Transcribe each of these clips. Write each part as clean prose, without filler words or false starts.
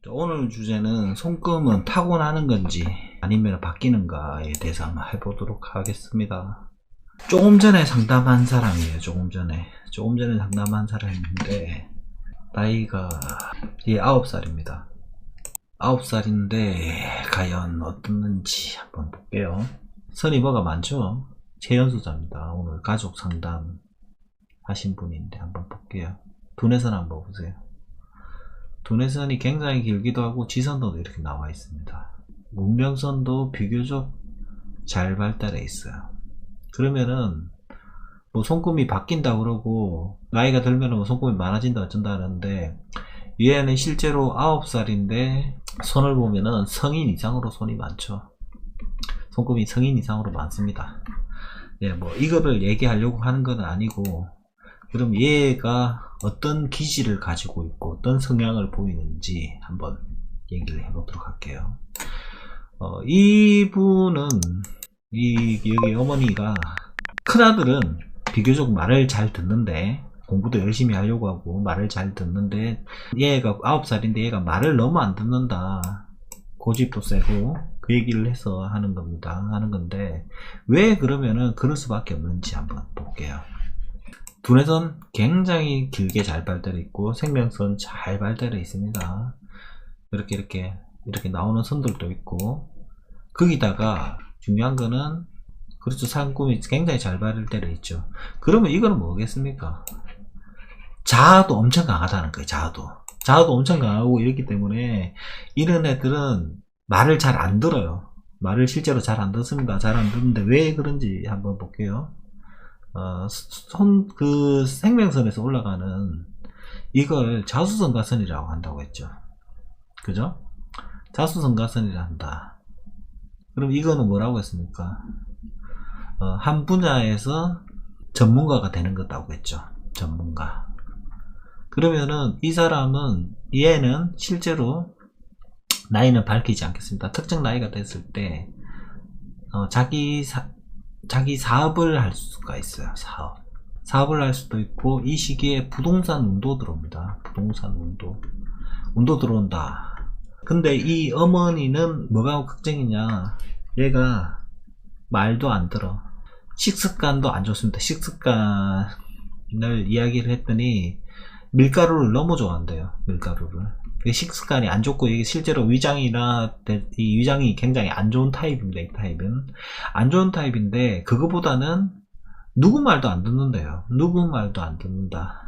오늘 주제는 손금은 타고나는 건지 아니면 바뀌는가에 대해서 한번 해보도록 하겠습니다. 조금 전에 상담한 사람이에요. 조금 전에 상담한 사람인데 나이가 9살입니다. 9살인데 과연 어떻는지 한번 볼게요. 선이 뭐가 많죠? 최연소자입니다. 오늘 가족 상담 하신 분인데 한번 볼게요. 두뇌선 한번 보세요. 두뇌선이 굉장히 길기도 하고 지선도 이렇게 나와 있습니다. 문명선도 비교적 잘 발달해 있어요. 그러면은 뭐 손금이 바뀐다 그러고 나이가 들면은 뭐 손금이 많아진다 어쩐다 하는데 얘는 실제로 9살인데 손을 보면은 성인 이상으로 손이 많죠. 손금이 성인 이상으로 많습니다. 예, 뭐 이거를 얘기하려고 하는 건 아니고, 그럼 얘가 어떤 기질을 가지고 있고 어떤 성향을 보이는지 한번 얘기를 해보도록 할게요. 이분은 여기 어머니가, 큰아들은 비교적 말을 잘 듣는데 공부도 열심히 하려고 하고 말을 잘 듣는데, 얘가 9살인데 얘가 말을 너무 안 듣는다, 고집도 세고, 그 얘기를 해서 하는 건데 왜 그러면은 그럴 수밖에 없는지 한번 볼게요. 두뇌선 굉장히 길게 잘 발달해 있고 생명선 잘 발달해 있습니다. 이렇게 나오는 선들도 있고, 거기다가 중요한 거는 그렇죠, 상꿈이 굉장히 잘 발달해 있죠. 그러면 이거는 뭐겠습니까? 자아도 엄청 강하다는 거예요. 자아도 엄청 강하고 이렇기 때문에 이런 애들은 말을 잘 안 들어요. 말을 실제로 잘 안 듣습니다. 잘 안 듣는데 왜 그런지 한번 볼게요. 그 생명선에서 올라가는 이걸 자수성가선이라고 한다고 했죠. 그죠? 자수성가선이라 한다. 그럼 이거는 뭐라고 했습니까? 한 분야에서 전문가가 되는 거라고 했죠. 전문가. 그러면은 이 사람은, 얘는 실제로 나이는 밝히지 않겠습니다. 특정 나이가 됐을 때 자기 사업을 할 수가 있어요. 사업을 할 수도 있고, 이 시기에 부동산 운도 들어옵니다. 부동산 운도 들어온다. 근데 이 어머니는 뭐가 걱정이냐, 얘가 말도 안 들어. 식습관도 안 좋습니다. 식습관을 이야기를 했더니 밀가루를 너무 좋아한대요. 밀가루를. 식습관이 안 좋고, 이게 실제로 위장이나 이 위장이 굉장히 안 좋은 타입입니다. 이 타입은 안 좋은 타입인데, 그거보다는 누구 말도 안 듣는데요. 누구 말도 안 듣는다.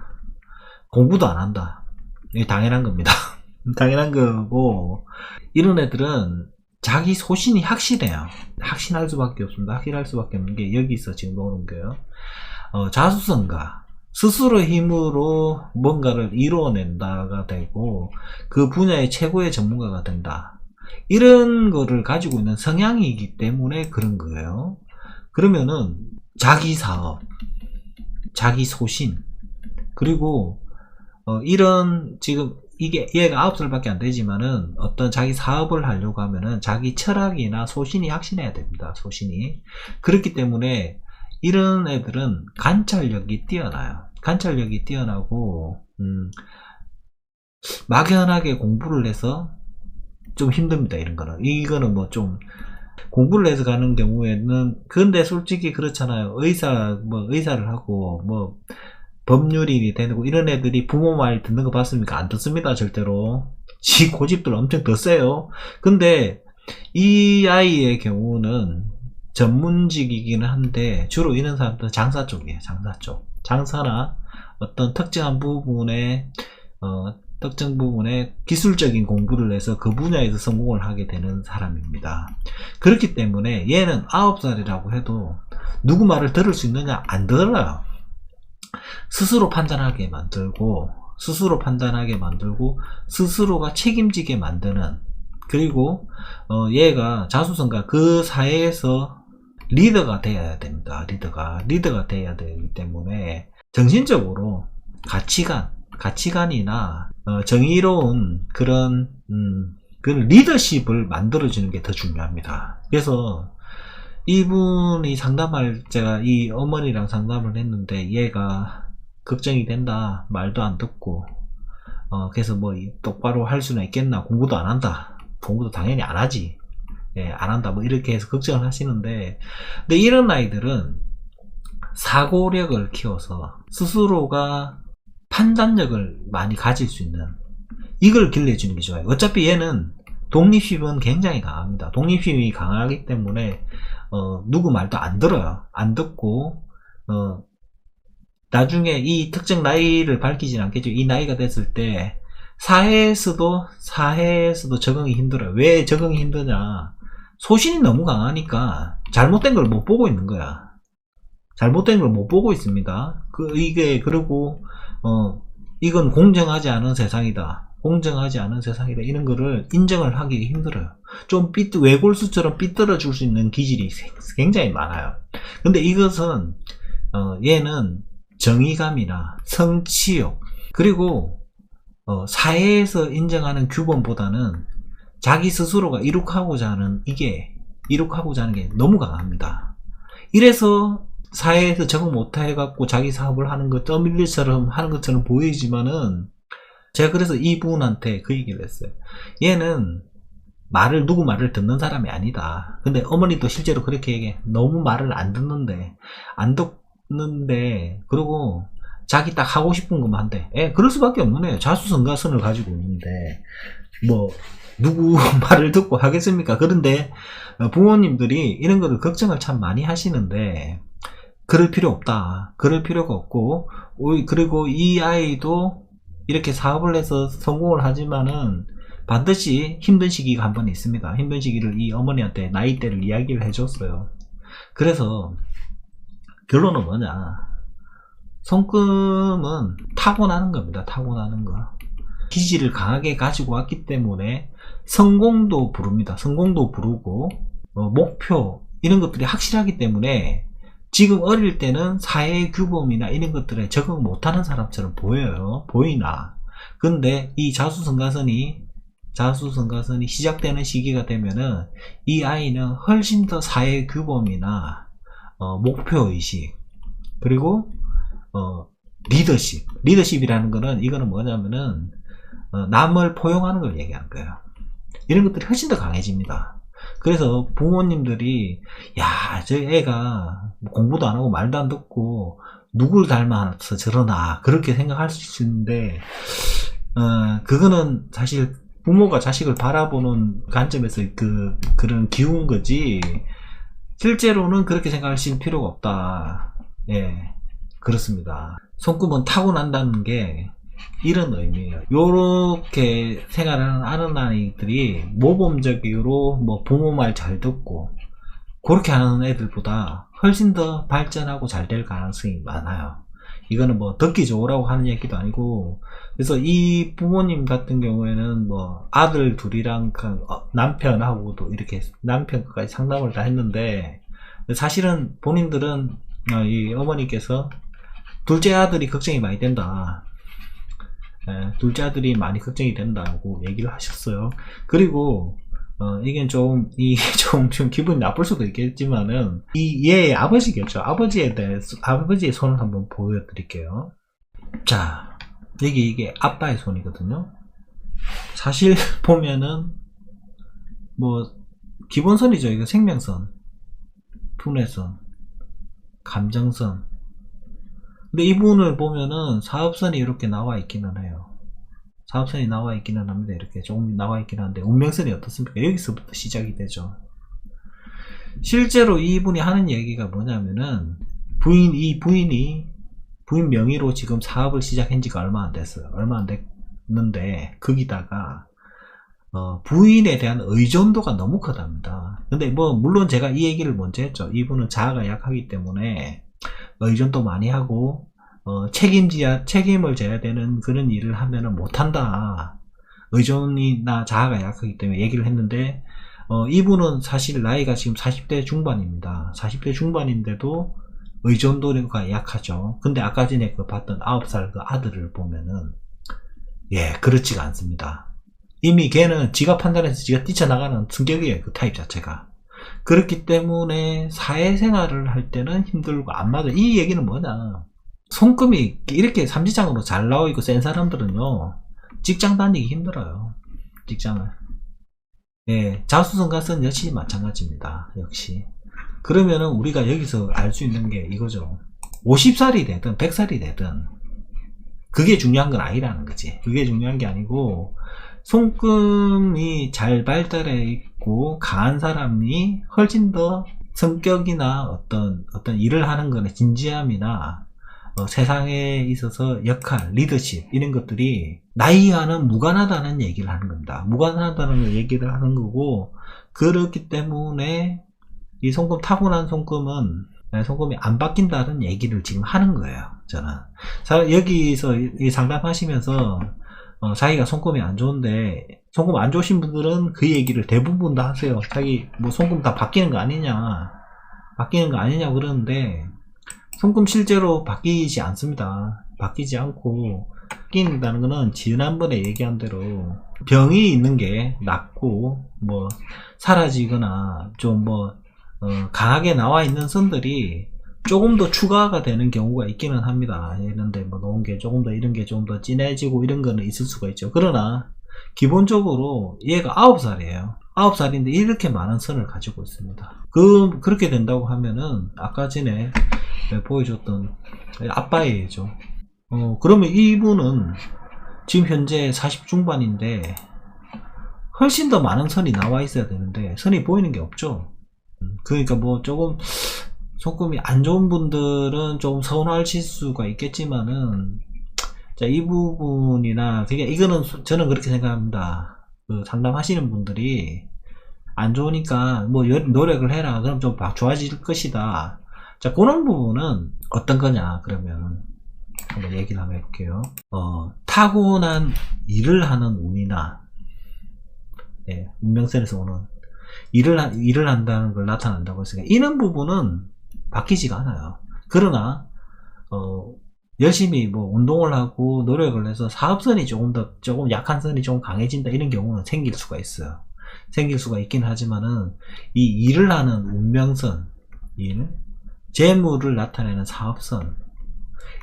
공부도 안 한다. 이게 당연한 겁니다. 당연한 거고, 이런 애들은 자기 소신이 확실해요. 확신할 수밖에 없습니다. 확실할 수밖에 없는 게 여기서 지금 나오는 거예요. 자수성가, 스스로 힘으로 뭔가를 이루어낸다가 되고 그 분야의 최고의 전문가가 된다, 이런 거를 가지고 있는 성향이기 때문에 그런 거예요. 그러면은 자기 사업, 자기 소신, 그리고 이런, 지금 이게 얘가 9살밖에 안 되지만은 어떤 자기 사업을 하려고 하면은 자기 철학이나 소신이 확신해야 됩니다. 소신이. 그렇기 때문에 이런 애들은 관찰력이 뛰어나요. 관찰력이 뛰어나고 막연하게 공부를 해서 좀 힘듭니다. 이거는 뭐 좀 공부를 해서 가는 경우에는, 근데 솔직히 그렇잖아요. 의사를 하고 뭐 법률인이 되고 이런 애들이 부모 말 듣는 거 봤습니까? 안 듣습니다. 절대로. 지 고집들 엄청 더 세요. 근데 이 아이의 경우는 전문직이기는 한데 주로 이런 사람들은 장사 쪽이에요. 장사나 어떤 특정한 부분에 기술적인 공부를 해서 그 분야에서 성공을 하게 되는 사람입니다. 그렇기 때문에 얘는 9살이라고 해도 누구 말을 들을 수 있느냐? 안 들어요. 스스로 판단하게 만들고 스스로가 책임지게 만드는, 그리고 얘가 자수성가, 그 사회에서 리더가 돼야 됩니다. 리더가 돼야 되기 때문에 정신적으로 가치관이나 정의로운 그런 리더십을 만들어주는 게 더 중요합니다. 그래서 이분이 제가 이 어머니랑 상담을 했는데 얘가 걱정이 된다, 말도 안 듣고 그래서 뭐 똑바로 할 수는 있겠나, 공부도 안 한다, 공부도 당연히 안 하지, 예, 안 한다, 뭐 이렇게 해서 걱정을 하시는데, 근데 이런 아이들은 사고력을 키워서 스스로가 판단력을 많이 가질 수 있는, 이걸 길러주는 게 좋아요. 어차피 얘는 독립심은 굉장히 강합니다. 독립심이 강하기 때문에 누구 말도 안 들어요. 안 듣고 나중에 이 특정 나이를 밝히진 않겠죠. 이 나이가 됐을 때 사회에서도 적응이 힘들어요. 왜 적응이 힘드냐, 소신이 너무 강하니까 잘못된 걸 못 보고 있는 거야. 잘못된 걸 못 보고 있습니다. 그리고 이건 공정하지 않은 세상이다, 공정하지 않은 세상이다, 이런 거를 인정을 하기 힘들어요. 좀 외골수처럼 삐뚤어 줄 수 있는 기질이 굉장히 많아요. 근데 이것은 얘는 정의감이나 성취욕, 그리고 사회에서 인정하는 규범보다는 자기 스스로가 이룩하고자 하는 게 너무 강합니다. 이래서 사회에서 적응 못해갖고 자기 사업을 하는 것, 떠밀리처럼 하는 것처럼 보이지만은, 제가 그래서 이분한테 그 얘기를 했어요. 얘는 누구 말을 듣는 사람이 아니다. 근데 어머니도 실제로 그렇게 얘기해. 너무 말을 안 듣는데, 그리고 자기 딱 하고 싶은 것만 한대. 그럴 수밖에 없는 애예요. 자수성가선을 가지고 있는데, 뭐, 누구 말을 듣고 하겠습니까? 그런데 부모님들이 이런 거를 걱정을 참 많이 하시는데, 그럴 필요 없다. 그럴 필요가 없고, 그리고 이 아이도 이렇게 사업을 해서 성공을 하지만은 반드시 힘든 시기가 한 번 있습니다. 힘든 시기를 이 어머니한테 나이대를 이야기를 해줬어요. 그래서 결론은 뭐냐, 손금은 타고나는 겁니다. 타고나는 거. 기질을 강하게 가지고 왔기 때문에 성공도 부릅니다. 성공도 부르고 목표, 이런 것들이 확실하기 때문에 지금 어릴 때는 사회의 규범이나 이런 것들에 적응 못하는 사람처럼 보이나, 근데 이 자수성가선이 시작되는 시기가 되면은 이 아이는 훨씬 더 사회의 규범이나 목표의식, 그리고 리더십이라는 거는, 이거는 뭐냐면은 남을 포용하는 걸 얘기하는 거예요. 이런 것들이 훨씬 더 강해집니다. 그래서 부모님들이, 야, 저 애가 공부도 안 하고 말도 안 듣고 누굴 닮아서 저러나, 그렇게 생각할 수 있는데, 그거는 사실 부모가 자식을 바라보는 관점에서 그런 기운 거지, 실제로는 그렇게 생각하실 필요가 없다. 예, 그렇습니다. 손금은 타고난다는 게 이런 의미예요. 요렇게 생활하는 아는 아이들이 모범적으로 뭐 부모 말 잘 듣고 그렇게 하는 애들보다 훨씬 더 발전하고 잘 될 가능성이 많아요. 이거는 뭐 듣기 좋으라고 하는 얘기도 아니고, 그래서 이 부모님 같은 경우에는 뭐 아들 둘이랑 남편하고도 이렇게 남편까지 상담을 다 했는데, 사실은 본인들은 이 어머니께서 둘째 아들이 걱정이 많이 된다. 둘째 아들이 많이 걱정이 된다고 얘기를 하셨어요. 그리고 이게 좀 기분이 나쁠 수도 있겠지만은, 얘의 아버지겠죠. 아버지의 손을 한번 보여드릴게요. 자, 이게 아빠의 손이거든요. 사실 보면은 뭐 기본선이죠. 이거 생명선, 분해선, 감정선. 근데 이분을 보면은 사업선이 이렇게 나와 있기는 해요. 사업선이 나와 있기는 합니다. 이렇게 조금 나와 있기는 한데, 운명선이 어떻습니까? 여기서부터 시작이 되죠. 실제로 이분이 하는 얘기가 뭐냐면은, 부인 명의로 지금 사업을 시작한 지가 얼마 안 됐어요. 얼마 안 됐는데, 거기다가 부인에 대한 의존도가 너무 크답니다. 근데 뭐 물론 제가 이 얘기를 먼저 했죠. 이분은 자아가 약하기 때문에 의존도 많이 하고 책임을 져야 되는 그런 일을 하면은 못한다. 의존이나 자아가 약하기 때문에 얘기를 했는데, 이분은 사실 나이가 지금 40대 중반입니다. 40대 중반인데도 의존도가 약하죠. 근데 아까 전에 봤던 9살 그 아들을 보면은, 그렇지가 않습니다. 이미 걔는 지가 판단해서 지가 뛰쳐나가는 성격이에요. 그 타입 자체가. 그렇기 때문에 사회생활을 할 때는 힘들고 안 맞아. 이 얘기는 뭐냐, 손금이 이렇게 삼지창으로 잘 나와있고 센 사람들은요, 직장 다니기 힘들어요. 직장을. 예, 자수성가선 역시 마찬가지입니다. 역시. 그러면은 우리가 여기서 알 수 있는 게 이거죠. 50살이 되든 100살이 되든 그게 중요한 건 아니라는 거지. 그게 중요한 게 아니고 손금이 잘 발달해 있고 강한 사람이 훨씬 더 성격이나 어떤 일을 하는 거나 진지함이나 세상에 있어서 역할, 리더십 이런 것들이 나이와는 무관하다는 얘기를 하는 겁니다. 무관하다는 얘기를 하는 거고, 그렇기 때문에 이 손금, 타고난 손금은 손금이 안 바뀐다는 얘기를 지금 하는 거예요. 저는 여기서 이 상담하시면서 자기가 손금이 안 좋은데, 손금 안 좋으신 분들은 그 얘기를 대부분 다 하세요. 자기 뭐 손금 다 바뀌는 거 아니냐 그러는데, 손금 실제로 바뀌지 않습니다. 바뀌지 않고, 바뀐다는 거는 지난번에 얘기한 대로 병이 있는 게 낫고, 뭐 사라지거나 좀 강하게 나와 있는 선들이 조금 더 추가가 되는 경우가 있기는 합니다. 이런데 뭐 놓은 게 조금 더, 이런 게 좀 더 진해지고 이런 거는 있을 수가 있죠. 그러나 기본적으로 얘가 9살이에요. 9살인데 이렇게 많은 선을 가지고 있습니다. 그렇게 된다고 하면은 아까 전에 보여줬던 아빠예죠. 그러면 이분은 지금 현재 40 중반인데 훨씬 더 많은 선이 나와 있어야 되는데 선이 보이는 게 없죠. 그러니까 뭐 조금 손금이 안 좋은 분들은 좀 서운하실 수가 있겠지만은, 자, 이 부분이나, 그러니까 이거는 저는 그렇게 생각합니다. 그 상담하시는 분들이 안 좋으니까 뭐 노력을 해라, 그럼 좀 좋아질 것이다. 자, 그런 부분은 어떤 거냐, 그러면 한번 얘기를 한번 해볼게요. 타고난 일을 하는 운이나, 예, 운명선에서 오는 일을 한다는 걸 나타난다고 했으니까 이런 부분은 바뀌지가 않아요. 그러나 열심히 뭐 운동을 하고 노력을 해서 사업선이 조금 약한 선이 좀 강해진다, 이런 경우는 생길 수가 있어요. 생길 수가 있긴 하지만은 이 일을 하는 운명선, 재물을 나타내는 사업선,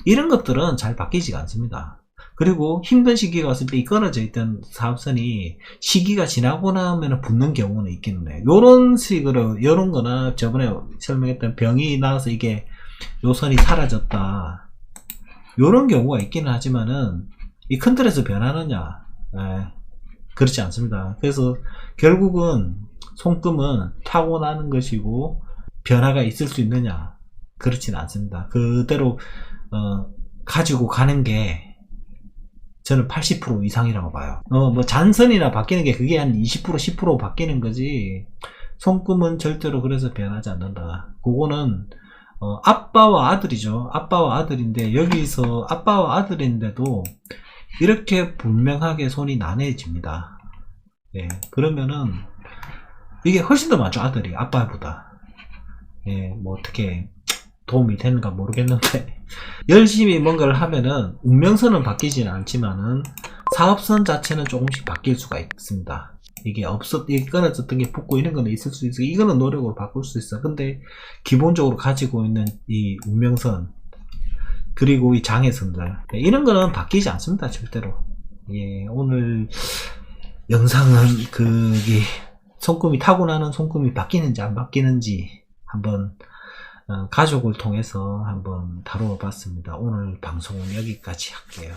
이런 것들은 잘 바뀌지가 않습니다. 그리고 힘든 시기가 왔을 때 이 끊어져 있던 사업선이 시기가 지나고 나면 붙는 경우는 있기는 해요. 요런 식으로, 요런 거나 저번에 설명했던 병이 나와서 이게 요 선이 사라졌다, 요런 경우가 있기는 하지만은 이 큰 틀에서 변하느냐, 그렇지 않습니다. 그래서 결국은 손금은 타고나는 것이고 변화가 있을 수 있느냐, 그렇지는 않습니다. 그대로 가지고 가는 게 저는 80% 이상이라고 봐요. 뭐 잔선이나 바뀌는 게 그게 한 20% 10% 바뀌는 거지, 손금은 절대로 그래서 변하지 않는다. 그거는 아빠와 아들이죠. 아빠와 아들인데, 여기서 아빠와 아들인데도 이렇게 분명하게 손이 나눠집니다. 예, 그러면은 이게 훨씬 더 많죠, 아들이 아빠보다. 예, 뭐 어떻게 도움이 되는가 모르겠는데 열심히 뭔가를 하면은 운명선은 바뀌지는 않지만은 사업선 자체는 조금씩 바뀔 수가 있습니다. 이게 끊어졌던 게 붙고 이런 거는 있을 수 있어. 이거는 노력으로 바꿀 수 있어. 근데 기본적으로 가지고 있는 이 운명선, 그리고 이 장애선들, 이런 거는 바뀌지 않습니다, 절대로. 예, 오늘 영상은 손금이 타고나는 손금이 바뀌는지 안 바뀌는지 한번 가족을 통해서 한번 다루어 봤습니다. 오늘 방송은 여기까지 할게요.